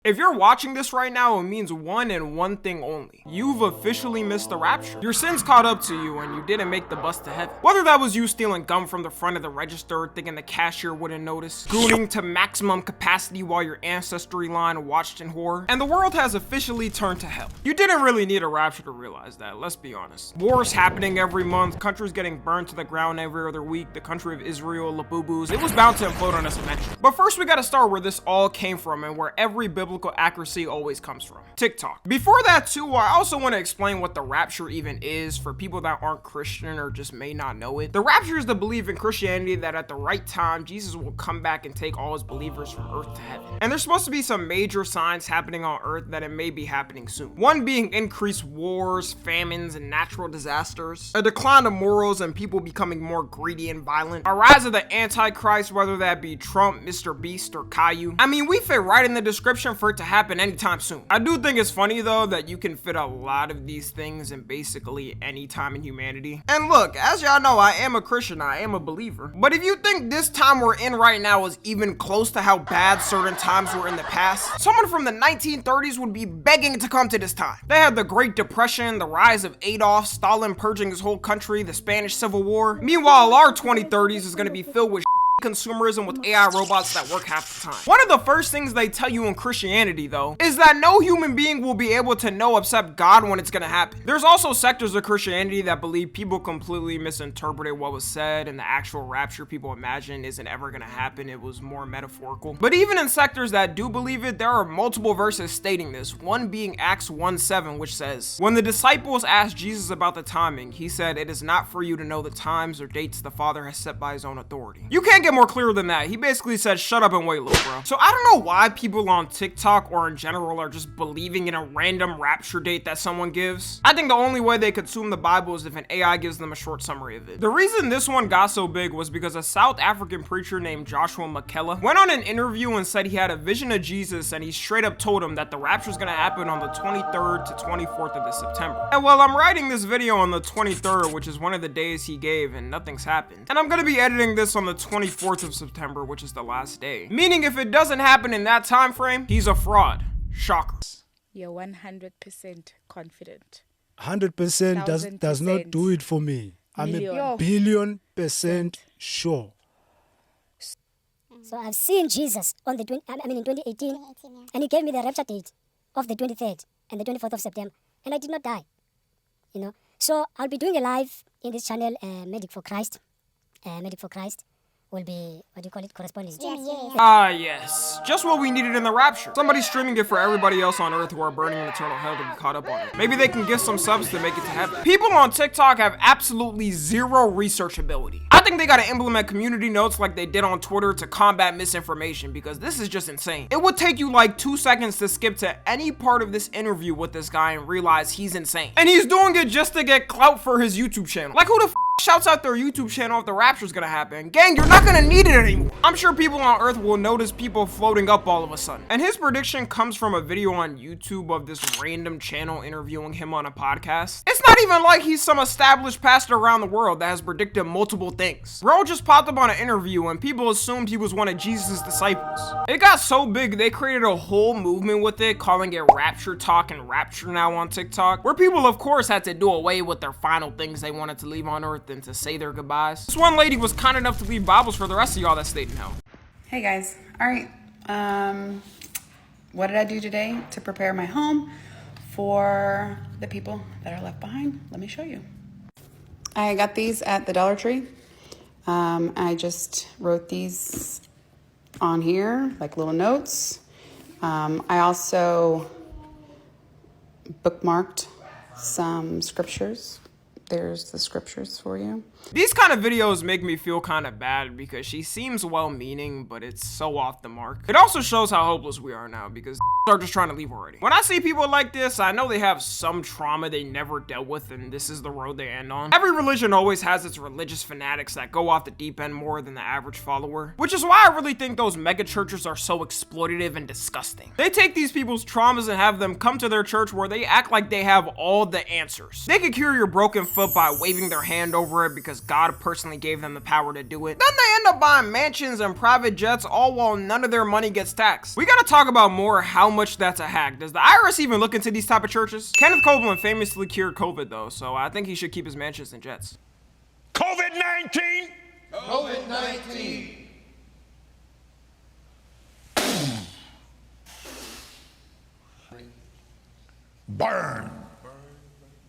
If you're watching this right now, it means one and one thing only. You've officially missed the rapture. Your sins caught up to you and you didn't make the bus to heaven. Whether that was you stealing gum from the front of the register thinking the cashier wouldn't notice, gooning to maximum capacity while your ancestry line watched in horror, and the world has officially turned to hell. You didn't really need a rapture to realize that, let's be honest. Wars happening every month, countries getting burned to the ground every other week, the country of Israel, Labubus, it was bound to implode on us eventually. But first we gotta start where this all came from and where every biblical accuracy always comes from: TikTok. Before that too, I also want to explain what the rapture even is for people that aren't Christian or just may not know it. The rapture is the belief in Christianity that at the right time, Jesus will come back and take all his believers from earth to heaven. And there's supposed to be some major signs happening on earth that it may be happening soon. One being increased wars, famines, and natural disasters, a decline of morals and people becoming more greedy and violent, a rise of the Antichrist, whether that be Trump, Mr. Beast, or Caillou. I mean, we fit right in the description for it to happen anytime soon. I do think it's funny though that you can fit a lot of these things in basically any time in humanity. And look, as y'all know, I am a Christian, I am a believer. But if you think this time we're in right now is even close to how bad certain times were in the past, someone from the 1930s would be begging to come to this time. They had the Great Depression, the rise of Adolf, Stalin purging his whole country, the Spanish Civil War. Meanwhile, our 2030s is gonna be filled with consumerism with AI robots that work half the time. One of the first things they tell you in Christianity though is that no human being will be able to know except God when it's gonna happen. There's also sectors of Christianity that believe people completely misinterpreted what was said and the actual rapture people imagine isn't ever gonna happen. It was more metaphorical. But even in sectors that do believe it, there are multiple verses stating this, one being Acts 1:7, which says, "When the disciples asked Jesus about the timing, he said, 'It is not for you to know the times or dates the Father has set by his own authority.'" You can't get more clear than that. He basically said, shut up and wait, little bro. So I don't know why people on TikTok or in general are just believing in a random rapture date that someone gives. I think the only way they consume the Bible is if an AI gives them a short summary of it. The reason this one got so big was because a South African preacher named Joshua McKellar went on an interview and said he had a vision of Jesus and he straight up told him that the rapture is going to happen on the 23rd to 24th of this September. And well, I'm writing this video on the 23rd, which is one of the days he gave, and nothing's happened. And I'm going to be editing this on the 24th of September, which is the last day. Meaning if it doesn't happen in that time frame, he's a fraud. Shocker. You're 100% confident. 100% does not do it for me. I'm a billion% sure. So I've seen Jesus on the in 2018, and he gave me the rapture date of the 23rd and the 24th of September, and I did not die. You know, so I'll be doing a live in this channel, Medic for Christ. Medic for Christ will be, what do you call it, corresponding. Ah, yes. Just what we needed in the rapture. Somebody streaming it for everybody else on earth who are burning in eternal hell to be caught up on it. Maybe they can get some subs to make it to heaven. People on TikTok have absolutely zero research ability. I think they gotta implement community notes like they did on Twitter to combat misinformation, because this is just insane. It would take you like 2 seconds to skip to any part of this interview with this guy and realize he's insane. And he's doing it just to get clout for his YouTube channel. Like, who the shouts out their YouTube channel if the rapture's gonna happen? Gang, you're not gonna need it anymore. I'm sure people on earth will notice people floating up all of a sudden. And his prediction comes from a video on YouTube of this random channel interviewing him on a podcast. It's not even like he's some established pastor around the world that has predicted multiple things. Bro just popped up on an interview and people assumed he was one of Jesus' disciples. It got so big they created a whole movement with it, calling it Rapture Talk and Rapture Now on TikTok, where people of course had to do away with their final things they wanted to leave on earth and to say their goodbyes. This one lady was kind enough to leave Bibles for the rest of y'all that stayed in hell. Hey guys, all right, what did I do today to prepare my home for the people that are left behind? Let me show you. I got these at the Dollar Tree. I just wrote these on here, like little notes. I also bookmarked some scriptures. There's the scriptures for you. These kind of videos make me feel kind of bad because she seems well-meaning, but it's so off the mark. It also shows how hopeless we are now because are just trying to leave already. When I see people like this, I know they have some trauma they never dealt with and this is the road they end on. Every religion always has its religious fanatics that go off the deep end more than the average follower, which is why I really think those mega churches are so exploitative and disgusting. They take these people's traumas and have them come to their church where they act like they have all the answers. They could cure your broken foot by waving their hand over it because because God personally gave them the power to do it. Then they end up buying mansions and private jets, all while none of their money gets taxed. We gotta talk about more how much that's a hack. Does the IRS even look into these type of churches? Kenneth Copeland famously cured COVID though, so I think he should keep his mansions and jets. COVID-19! COVID-19! Burn!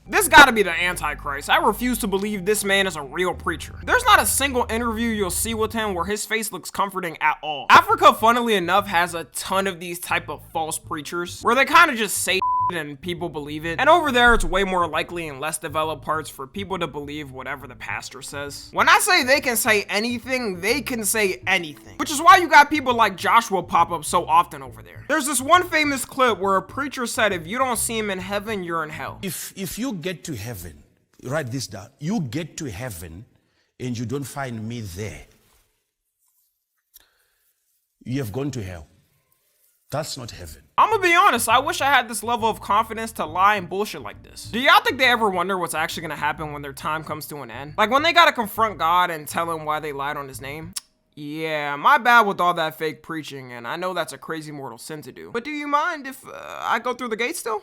This gotta be the Antichrist. I refuse to believe this man is a real preacher. There's not a single interview you'll see with him where his face looks comforting at all. Africa, funnily enough, has a ton of these type of false preachers where they kind of just say and people believe it. And over there, it's way more likely in less developed parts for people to believe whatever the pastor says. When I say they can say anything, they can say anything. Which is why you got people like Joshua pop up so often over there. There's this one famous clip where a preacher said, if you don't see him in heaven, you're in hell. If you get to heaven, write this down, you get to heaven and you don't find me there, you have gone to hell. That's not heaven. I'm gonna be honest, I wish I had this level of confidence to lie and bullshit like this. Do y'all think they ever wonder what's actually gonna happen when their time comes to an end? Like when they gotta confront God and tell him why they lied on his name? Yeah, my bad with all that fake preaching, and I know that's a crazy mortal sin to do. But do you mind if I go through the gate still?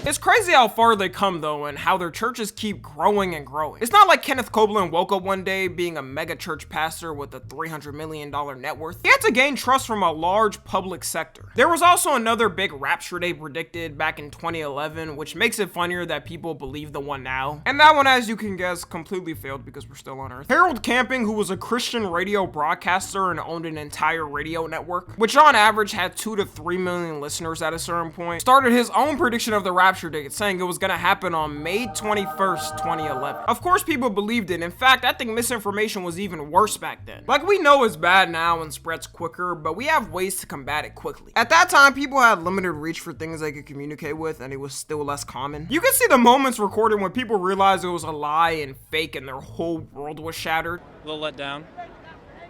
It's crazy how far they come though, and how their churches keep growing and growing. It's not like Kenneth Copeland woke up one day being a mega church pastor with a $300 million net worth. He had to gain trust from a large public sector. There was also another big rapture they predicted back in 2011, which makes it funnier that people believe the one now. And that one, as you can guess, completely failed because we're still on Earth. Harold Camping, who was a Christian radio broadcaster and owned an entire radio network, which on average had 2 to 3 million listeners at a certain point, started his own prediction of the rapture date, saying it was gonna happen on May 21st, 2011. Of course, people believed it. In fact, I think misinformation was even worse back then. Like, we know it's bad now and spreads quicker, but we have ways to combat it quickly. At that time, people had limited reach for things they could communicate with, and it was still less common. You can see the moments recorded when people realized it was a lie and fake and their whole world was shattered. A little let down.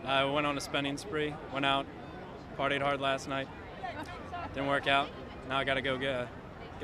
I went on a spending spree, went out, partied hard last night. Didn't work out. Now I gotta go get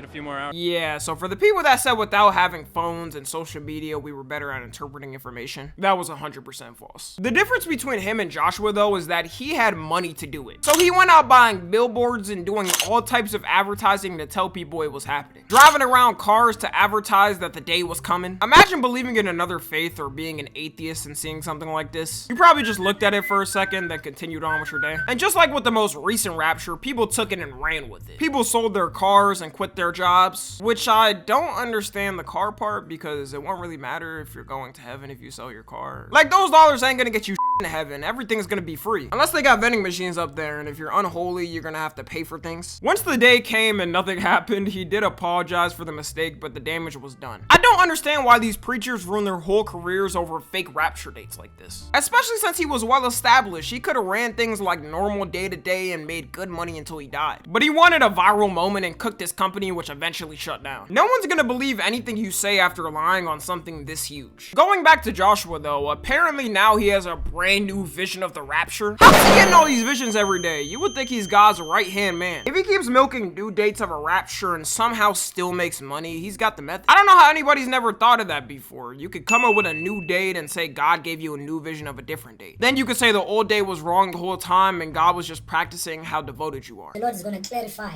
a few more hours. Yeah, so for the people that said without having phones and social media we were better at interpreting information, that was 100% false. The difference between him and Joshua though is that he had money to do it. So he went out buying billboards and doing all types of advertising to tell people it was happening. Driving around cars to advertise that the day was coming. Imagine believing in another faith or being an atheist and seeing something like this. You probably just looked at it for a second, then continued on with your day. And just like with the most recent rapture, people took it and ran with it. People sold their cars and quit their jobs, which I don't understand the car part because it won't really matter if you're going to heaven if you sell your car. Like, those dollars ain't gonna get you in heaven. Everything's gonna be free. Unless they got vending machines up there, and if you're unholy, you're gonna have to pay for things. Once the day came and nothing happened, he did apologize for the mistake, but the damage was done. I don't understand why these preachers ruin their whole careers over fake rapture dates like this. Especially since he was well established. He could have ran things like normal day to day and made good money until he died. But he wanted a viral moment and cooked his company, which eventually shut down. No one's gonna believe anything you say after lying on something this huge. Going back to Joshua though, apparently now he has a brand new vision of the rapture. How is he getting all these visions every day? You would think he's God's right-hand man. If he keeps milking due dates of a rapture and somehow still makes money, he's got the method. I don't know how anybody's never thought of that before. You could come up with a new date and say God gave you a new vision of a different date. Then you could say the old date was wrong the whole time and God was just practicing how devoted you are. The Lord is going to clarify,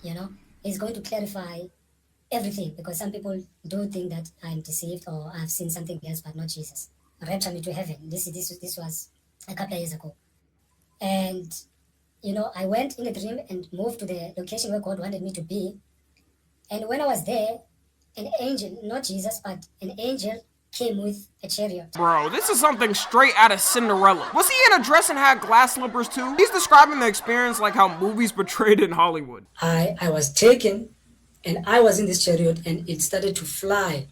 you know, He's going to clarify everything, because some people do think that I'm deceived or I've seen something else but not Jesus. Rapture me to heaven. This was a couple of years ago. And, you know, I went in a dream and moved to the location where God wanted me to be. And when I was there, an angel, not Jesus, but an angel came with a chariot. Bro, this is something straight out of Cinderella. Was he in a dress and had glass slippers too? He's describing the experience like how movies portrayed in Hollywood. I was taken and I was in this chariot and it started to fly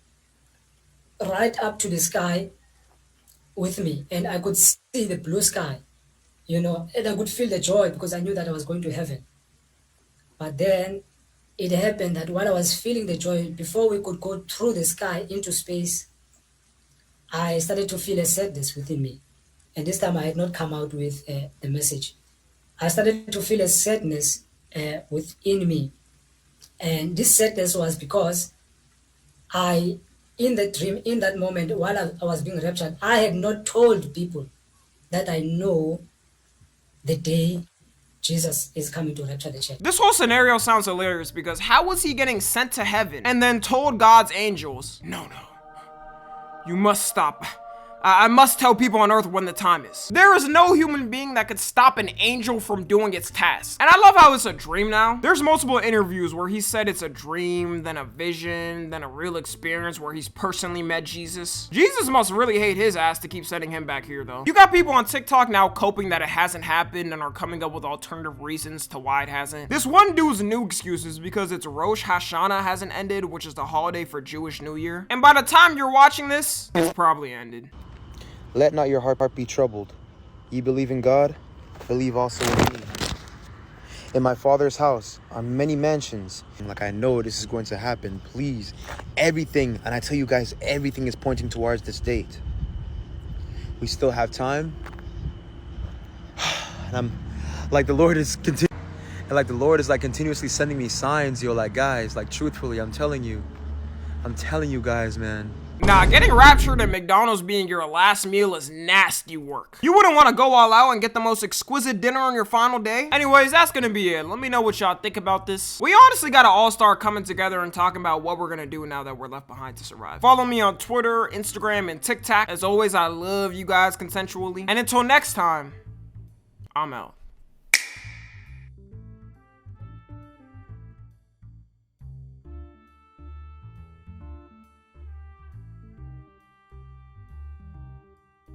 right up to the sky with me. And I could see the blue sky, you know, and I could feel the joy because I knew that I was going to heaven. But then it happened that while I was feeling the joy, before we could go through the sky into space, I started to feel a sadness within me. And this time I had not come out with the message. I started to feel a sadness within me. And this sadness was because in the dream, in that moment, while I was being raptured, I had not told people that I know the day Jesus is coming to rapture the church. This whole scenario sounds hilarious because how was he getting sent to heaven and then told God's angels, no, you must stop. I must tell people on earth when the time is. There is no human being that could stop an angel from doing its task. And I love how it's a dream now. There's multiple interviews where he said it's a dream, then a vision, then a real experience where he's personally met Jesus. Jesus must really hate his ass to keep sending him back here though. You got people on TikTok now coping that it hasn't happened and are coming up with alternative reasons to why it hasn't. This one dude's new excuse is because it's Rosh Hashanah hasn't ended, which is the holiday for Jewish New Year. And by the time you're watching this, it's probably ended. Let not your heart be troubled. Ye believe in God, believe also in me. In my Father's house are many mansions. Like, I know this is going to happen. Please, everything, and I tell you guys, everything is pointing towards this date. We still have time. And I'm like, the Lord is continuously sending me signs, yo, like, guys, like, truthfully, I'm telling you guys, man. Nah, getting raptured at McDonald's being your last meal is nasty work. You wouldn't want to go all out and get the most exquisite dinner on your final day? Anyways, that's gonna be it. Let me know what y'all think about this. We honestly got an all-star coming together and talking about what we're gonna do now that we're left behind to survive. Follow me on Twitter, Instagram, and TikTok. As always, I love you guys consensually. And until next time, I'm out.